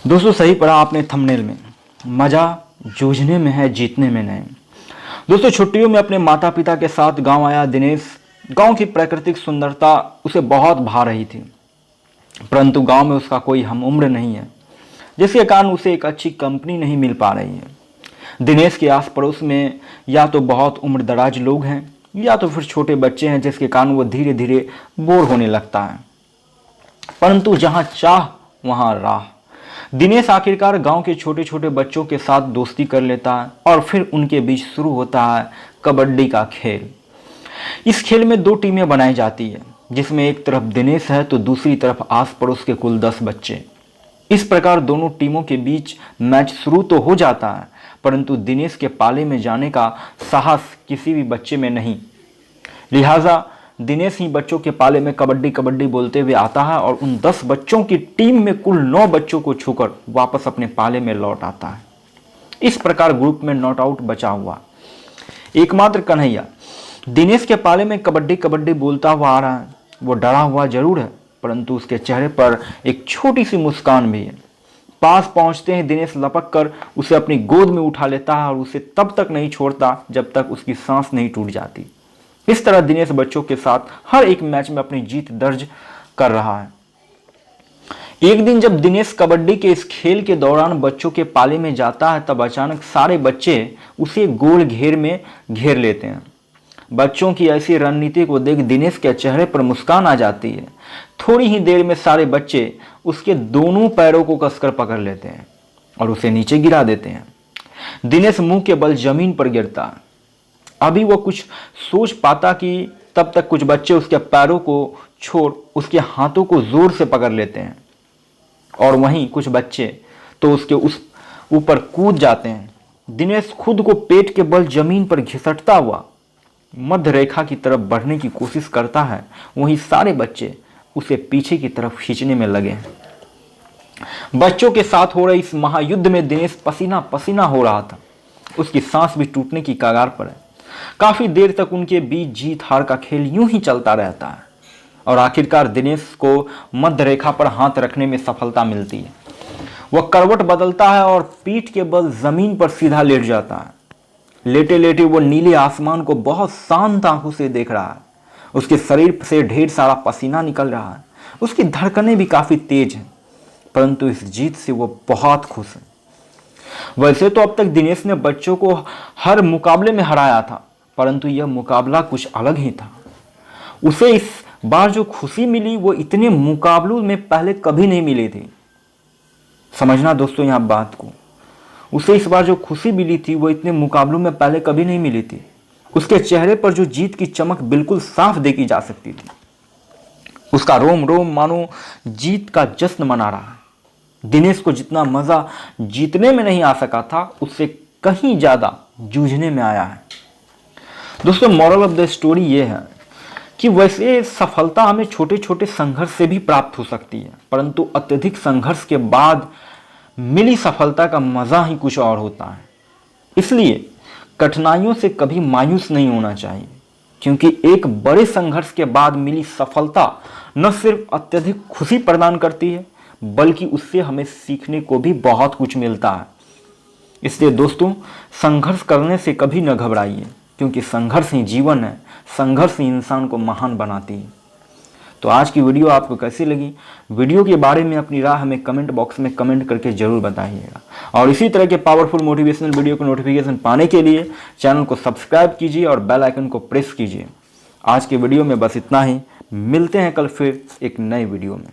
दोस्तों सही पढ़ा आपने थंबनेल में, मजा जूझने में है, जीतने में नहीं। दोस्तों छुट्टियों में अपने माता पिता के साथ गांव आया दिनेश। गांव की प्राकृतिक सुंदरता उसे बहुत भा रही थी, परंतु गांव में उसका कोई हम उम्र नहीं है, जिसके कारण उसे एक अच्छी कंपनी नहीं मिल पा रही है। दिनेश के आस पड़ोस में या तो बहुत उम्र दराज लोग हैं या तो फिर छोटे बच्चे हैं, जिसके कारण वो धीरे धीरे बोर होने लगता है। परंतु जहां चाह वहां राह। दिनेश आखिरकार गांव के छोटे छोटे बच्चों के साथ दोस्ती कर लेता है और फिर उनके बीच शुरू होता है कबड्डी का खेल। इस खेल में 2 टीमें बनाई जाती है, जिसमें एक तरफ दिनेश है तो दूसरी तरफ आस पड़ोस के कुल 10 बच्चे। इस प्रकार दोनों टीमों के बीच मैच शुरू तो हो जाता है, परंतु दिनेश के पाले में जाने का साहस किसी भी बच्चे में नहीं। लिहाजा दिनेश ही बच्चों के पाले में कबड्डी कबड्डी बोलते हुए आता है और उन 10 बच्चों की टीम में कुल 9 बच्चों को छूकर वापस अपने पाले में लौट आता है। इस प्रकार ग्रुप में नॉट आउट बचा हुआ एकमात्र कन्हैया दिनेश के पाले में कबड्डी कबड्डी बोलता हुआ आ रहा है। वो डरा हुआ जरूर है, परंतु उसके चेहरे पर एक छोटी सी मुस्कान भी है। पास पहुंचते ही दिनेश लपक कर उसे अपनी गोद में उठा लेता है और उसे तब तक नहीं छोड़ता जब तक उसकी सांस नहीं टूट जाती। इस तरह दिनेश बच्चों के साथ हर एक मैच में अपनी जीत दर्ज कर रहा है। एक दिन जब दिनेश कबड्डी के इस खेल के दौरान बच्चों के पाले में जाता है, तब अचानक सारे बच्चे उसे गोल घेर में घेर लेते हैं। बच्चों की ऐसी रणनीति को देख दिनेश के चेहरे पर मुस्कान आ जाती है। थोड़ी ही देर में सारे बच्चे उसके दोनों पैरों को कसकर पकड़ लेते हैं और उसे नीचे गिरा देते हैं। दिनेश मुंह के बल जमीन पर गिरता है। अभी वो कुछ सोच पाता कि तब तक कुछ बच्चे उसके पैरों को छोड़ उसके हाथों को जोर से पकड़ लेते हैं और वहीं कुछ बच्चे तो उसके उस ऊपर कूद जाते हैं। दिनेश खुद को पेट के बल जमीन पर घिसटता हुआ मध्य रेखा की तरफ बढ़ने की कोशिश करता है, वहीं सारे बच्चे उसे पीछे की तरफ खींचने में लगे हैं। बच्चों के साथ हो रहे इस महायुद्ध में दिनेश पसीना पसीना हो रहा था। उसकी सांस भी टूटने की कगार पर है। काफी देर तक उनके बीच जीत हार का खेल यूं ही चलता रहता है और आखिरकार दिनेश को मध्य रेखा पर हाथ रखने में सफलता मिलती है। वह करवट बदलता है और पीठ के बल जमीन पर सीधा लेट जाता है। लेटे लेटे वो नीले आसमान को बहुत शांत आंखों से देख रहा है। उसके शरीर से ढेर सारा पसीना निकल रहा है। उसकी धड़कनें भी काफी तेज हैं, परंतु इस जीत से वो बहुत खुश है। वैसे तो अब तक दिनेश ने बच्चों को हर मुकाबले में हराया था, परंतु यह मुकाबला कुछ अलग ही था। उसे इस बार जो खुशी मिली वो इतने मुकाबलों में पहले कभी नहीं मिली थी। समझना दोस्तों यहाँ बात को, उसे इस बार जो खुशी मिली थी वो इतने मुकाबलों में पहले कभी नहीं मिली थी। उसके चेहरे पर जो जीत की चमक बिल्कुल साफ देखी जा सकती थी। उसका रोम रोम मानो जीत का जश्न मना रहा है। दिनेश को जितना मजा जीतने में नहीं आ सका था, उससे कहीं ज्यादा जूझने में आया है। दोस्तों मॉरल ऑफ द स्टोरी ये है कि वैसे सफलता हमें छोटे छोटे संघर्ष से भी प्राप्त हो सकती है, परंतु अत्यधिक संघर्ष के बाद मिली सफलता का मजा ही कुछ और होता है। इसलिए कठिनाइयों से कभी मायूस नहीं होना चाहिए, क्योंकि एक बड़े संघर्ष के बाद मिली सफलता न सिर्फ अत्यधिक खुशी प्रदान करती है, बल्कि उससे हमें सीखने को भी बहुत कुछ मिलता है। इसलिए दोस्तों संघर्ष करने से कभी न घबराइए, क्योंकि संघर्ष ही जीवन है, संघर्ष ही इंसान को महान बनाती है। तो आज की वीडियो आपको कैसी लगी? वीडियो के बारे में अपनी राय हमें कमेंट बॉक्स में कमेंट करके जरूर बताइएगा और इसी तरह के पावरफुल मोटिवेशनल वीडियो को नोटिफिकेशन पाने के लिए चैनल को सब्सक्राइब कीजिए और बेल आइकन को प्रेस कीजिए। आज के वीडियो में बस इतना ही। मिलते हैं कल फिर एक नए वीडियो में।